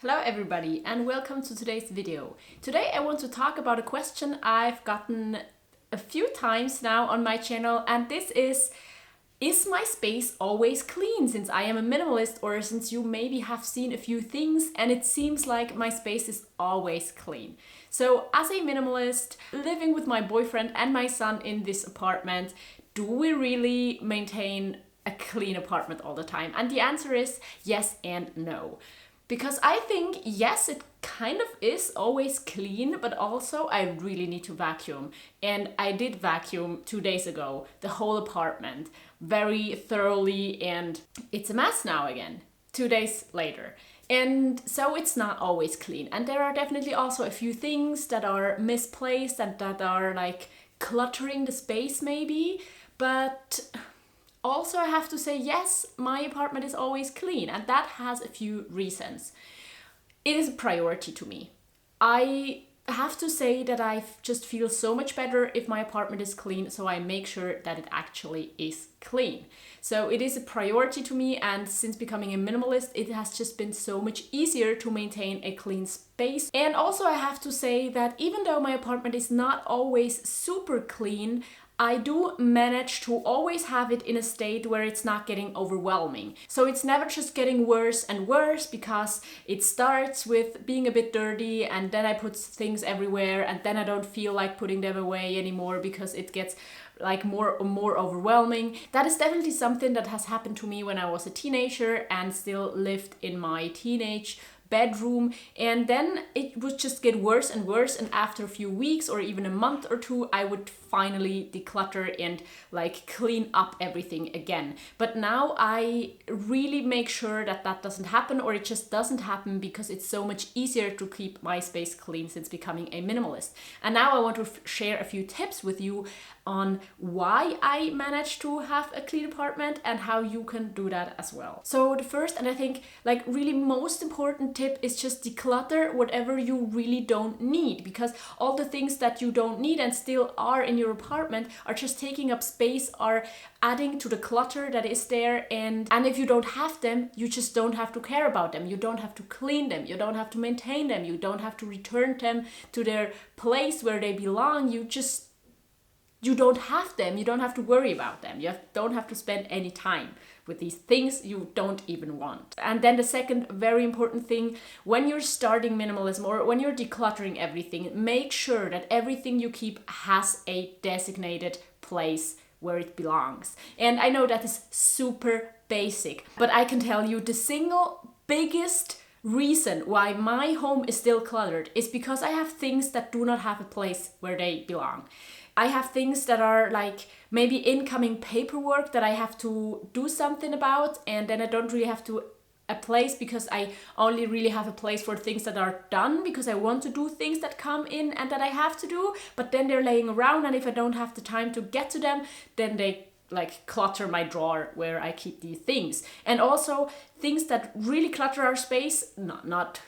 Hello everybody and welcome to today's video. Today I want to talk about a question I've gotten a few times now on my channel, and this is my space always clean since I am a minimalist, or since you maybe have seen a few things and it seems like my space is always clean. So as a minimalist living with my boyfriend and my son in this apartment, do we really maintain a clean apartment all the time? And the answer is yes and no. Because I think, yes, it kind of is always clean, but also I really need to vacuum. And I did vacuum 2 days ago, the whole apartment, very thoroughly, and it's a mess now again, 2 days later. And so it's not always clean. And there are definitely also a few things that are misplaced and that are like cluttering the space maybe, but also, I have to say, yes, my apartment is always clean, and that has a few reasons. It is a priority to me. I have to say that I just feel so much better if my apartment is clean, so I make sure that it actually is clean. So it is a priority to me, and since becoming a minimalist, it has just been so much easier to maintain a clean space. And also, I have to say that even though my apartment is not always super clean, I do manage to always have it in a state where it's not getting overwhelming. So it's never just getting worse and worse, because it starts with being a bit dirty and then I put things everywhere and then I don't feel like putting them away anymore because it gets like more and more overwhelming. That is definitely something that has happened to me when I was a teenager and still lived in my teenage bedroom, and then it would just get worse and worse, and after a few weeks or even a month or two I would finally declutter and like clean up everything again. But now I really make sure that that doesn't happen, or it just doesn't happen, because it's so much easier to keep my space clean since becoming a minimalist. And now I want to share a few tips with you on why I managed to have a clean apartment and how you can do that as well. So the first, and I think like really most important tip, is just declutter whatever you really don't need, because all the things that you don't need and still are in your apartment are just taking up space, are adding to the clutter that is there, and if you don't have them, you just don't have to care about them. You don't have to clean them, you don't have to maintain them, you don't have to return them to their place where they belong. You don't have them, you don't have to worry about them, don't have to spend any time with these things you don't even want. And then the second very important thing, when you're starting minimalism or when you're decluttering everything, make sure that everything you keep has a designated place where it belongs. And I know that is super basic, but I can tell you the single biggest reason why my home is still cluttered is because I have things that do not have a place where they belong. I have things that are like maybe incoming paperwork that I have to do something about, and then I don't really have a place, because I only really have a place for things that are done, because I want to do things that come in and that I have to do, but then they're laying around, and if I don't have the time to get to them, then they like clutter my drawer where I keep these things. And also things that really clutter our space, not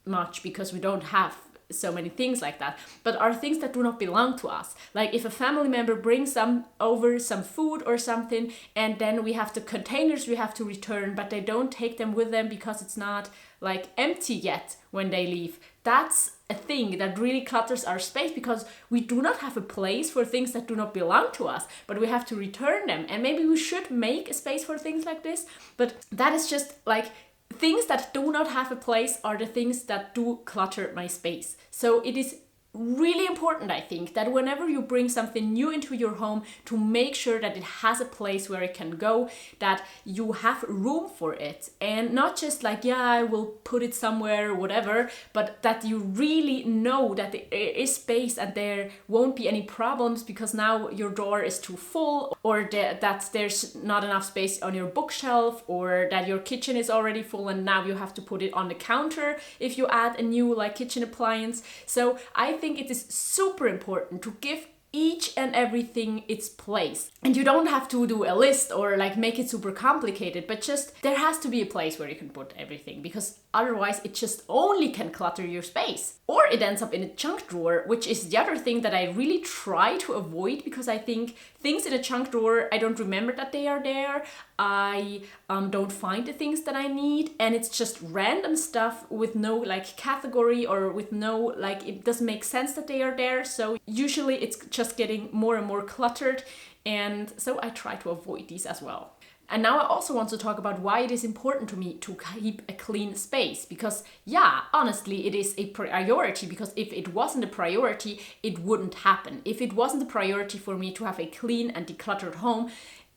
much, because we don't have so many things like that, but are things that do not belong to us. Like if a family member brings over some food or something, and then we have the containers we have to return, but they don't take them with them because it's not like empty yet when they leave. That's a thing that really clutters our space, because we do not have a place for things that do not belong to us, but we have to return them. And maybe we should make a space for things like this, but that is just like things that do not have a place are the things that do clutter my space. So it is really important, I think, that whenever you bring something new into your home, to make sure that it has a place where it can go, that you have room for it, and not just like, yeah, I will put it somewhere, whatever, but that you really know that there is space and there won't be any problems because now your drawer is too full, or that there's not enough space on your bookshelf, or that your kitchen is already full and now you have to put it on the counter if you add a new like kitchen appliance. So I think it is super important to give each and everything its place. And you don't have to do a list or like make it super complicated, but just there has to be a place where you can put everything, because otherwise it just only can clutter your space. Or it ends up in a junk drawer, which is the other thing that I really try to avoid, because I think things in a junk drawer, I don't remember that they are there. I don't find the things that I need, and it's just random stuff with no like category or with no like, it doesn't make sense that they are there. So usually it's just getting more and more cluttered, and so I try to avoid these as well. And now I also want to talk about why it is important to me to keep a clean space. Because yeah, honestly, it is a priority, because if it wasn't a priority, it wouldn't happen. If it wasn't a priority for me to have a clean and decluttered home,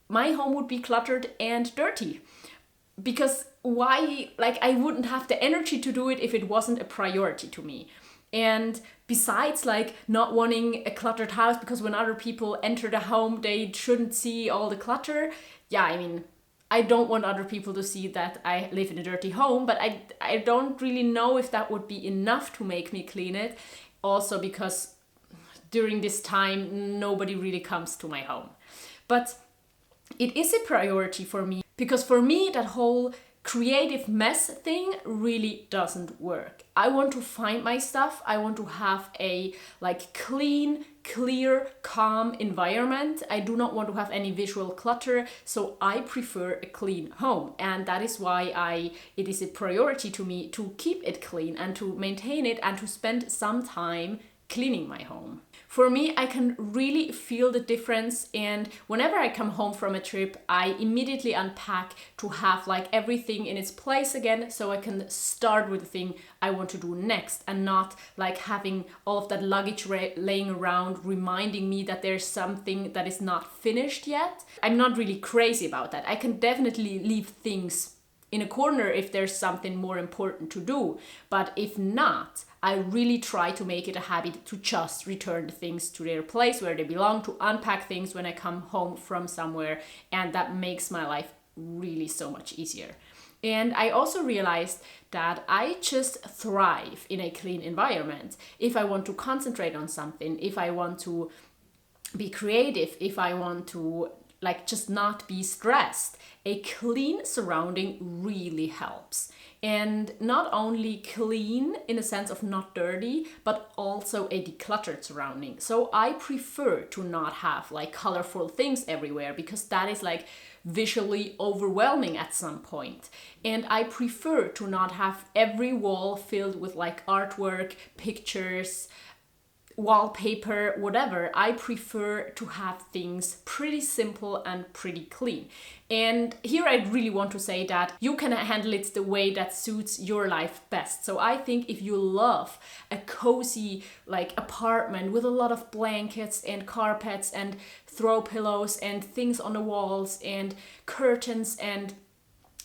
my home would be cluttered and dirty. Because why, like, I wouldn't have the energy to do it if it wasn't a priority to me. And besides, like, not wanting a cluttered house because when other people enter the home, they shouldn't see all the clutter. Yeah, I mean, I don't want other people to see that I live in a dirty home, but I don't really know if that would be enough to make me clean it. Also because during this time, nobody really comes to my home. But it is a priority for me, because for me, that whole creative mess thing really doesn't work. I want to find my stuff. I want to have a like clean, clear, calm environment. I do not want to have any visual clutter, so I prefer a clean home. And that is why it is a priority to me to keep it clean and to maintain it and to spend some time cleaning my home. For me, I can really feel the difference, and whenever I come home from a trip, I immediately unpack to have like everything in its place again, so I can start with the thing I want to do next, and not like having all of that luggage laying around reminding me that there's something that is not finished yet. I'm not really crazy about that. I can definitely leave things in a corner if there's something more important to do, but if not, I really try to make it a habit to just return the things to their place where they belong, to unpack things when I come home from somewhere, and that makes my life really so much easier. And I also realized that I just thrive in a clean environment. If I want to concentrate on something, if I want to be creative, if I want to like just not be stressed, a clean surrounding really helps. And not only clean in the sense of not dirty, but also a decluttered surrounding. So I prefer to not have like colorful things everywhere, because that is like visually overwhelming at some point. And I prefer to not have every wall filled with like artwork, pictures, wallpaper, whatever. I prefer to have things pretty simple and pretty clean. And here I really want to say that you can handle it the way that suits your life best. So I think if you love a cozy like apartment with a lot of blankets and carpets and throw pillows and things on the walls and curtains and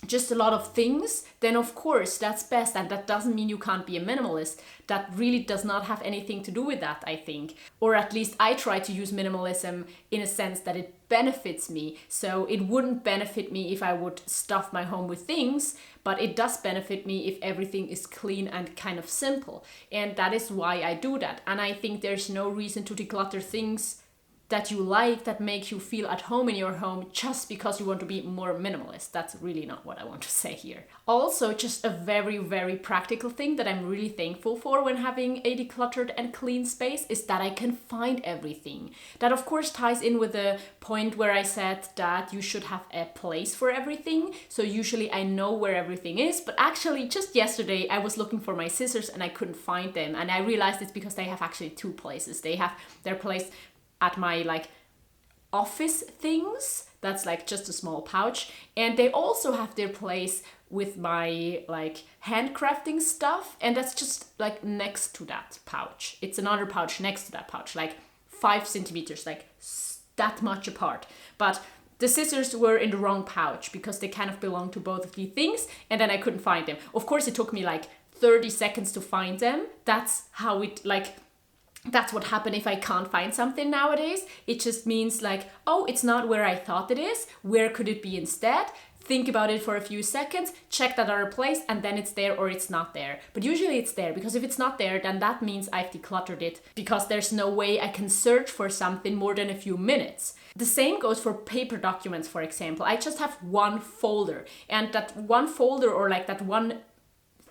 just a lot of things, then of course that's best. And that doesn't mean you can't be a minimalist. That really does not have anything to do with that, I think. Or at least I try to use minimalism in a sense that it benefits me. So it wouldn't benefit me if I would stuff my home with things, but it does benefit me if everything is clean and kind of simple. And that is why I do that. And I think there's no reason to declutter things that you like, that make you feel at home in your home, just because you want to be more minimalist. That's really not what I want to say here. Also, just a very, very practical thing that I'm really thankful for when having a decluttered and clean space is that I can find everything. That of course ties in with the point where I said that you should have a place for everything. So usually I know where everything is, but actually just yesterday I was looking for my scissors and I couldn't find them. And I realized it's because they have actually two places. They have their place at my like office things, that's like just a small pouch, and they also have their place with my like handcrafting stuff, and that's just like next to that pouch. It's another pouch next to that pouch, like 5 centimeters, like that much apart. But the scissors were in the wrong pouch because they kind of belong to both of the things, and then I couldn't find them. Of course it took me like 30 seconds to find them. That's how it like that's what happened if I can't find something nowadays. It just means like, oh, it's not where I thought it is. Where could it be instead? think about it for a few seconds, check that are replaced, and then it's there or it's not there. But usually it's there, because if it's not there, then that means I've decluttered it, because there's no way I can search for something more than a few minutes. The same goes for paper documents, for example. I just have one folder, and that one folder, or like that one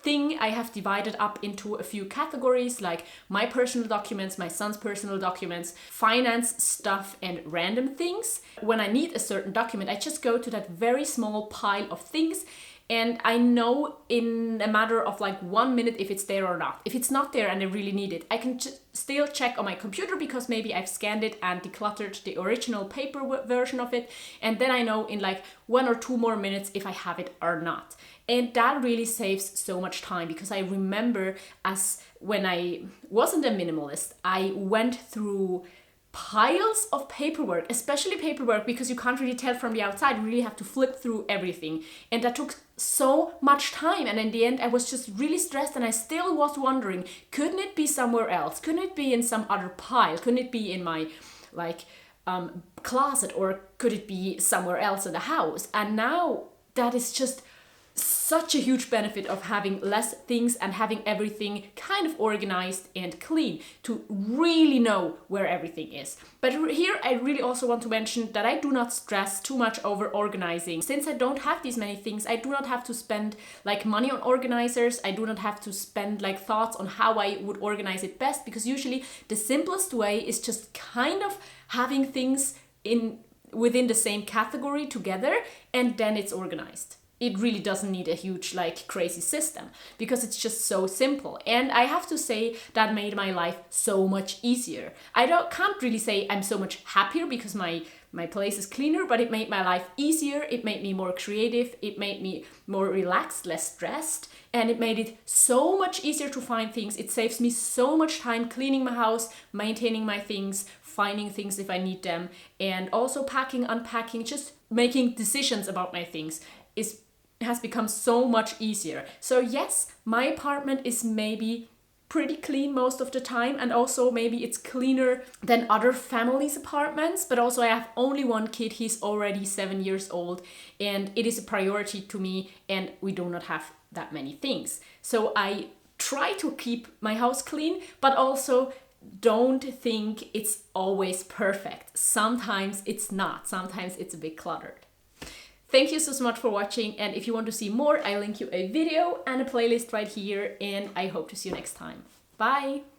thing, I have divided up into a few categories, like my personal documents, my son's personal documents, finance stuff, and random things. When I need a certain document, I just go to that very small pile of things, and I know in a matter of like 1 minute if it's there or not. If it's not there and I really need it, I can still check on my computer, because maybe I've scanned it and decluttered the original paper version of it, and then I know in like 1 or 2 more minutes if I have it or not. And that really saves so much time, because I remember as when I wasn't a minimalist, I went through piles of paperwork, especially paperwork, because you can't really tell from the outside. You really have to flip through everything. And that took so much time. And in the end, I was just really stressed, and I still was wondering, couldn't it be somewhere else? Couldn't it be in some other pile? Couldn't it be in my closet, or could it be somewhere else in the house? And now that is just such a huge benefit of having less things and having everything kind of organized and clean, to really know where everything is. But here I really also want to mention that I do not stress too much over organizing. Since I don't have these many things, I do not have to spend like money on organizers. I do not have to spend like thoughts on how I would organize it best, because usually the simplest way is just kind of having things within the same category together, and then it's organized. It really doesn't need a huge like crazy system, because it's just so simple. And I have to say that made my life so much easier. Can't really say I'm so much happier because my place is cleaner, but it made my life easier. It made me more creative. It made me more relaxed, less stressed, and it made it so much easier to find things. It saves me so much time cleaning my house, maintaining my things, finding things if I need them, and also packing, unpacking, just making decisions about my things has become so much easier. So yes, my apartment is maybe pretty clean most of the time, and also maybe it's cleaner than other families' apartments, but also I have only one kid. He's already 7 years old, and it is a priority to me, and we do not have that many things. So I try to keep my house clean, but also don't think it's always perfect. Sometimes it's not. Sometimes it's a bit cluttered. Thank you so much for watching, and if you want to see more, I'll link you a video and a playlist right here, and I hope to see you next time. Bye!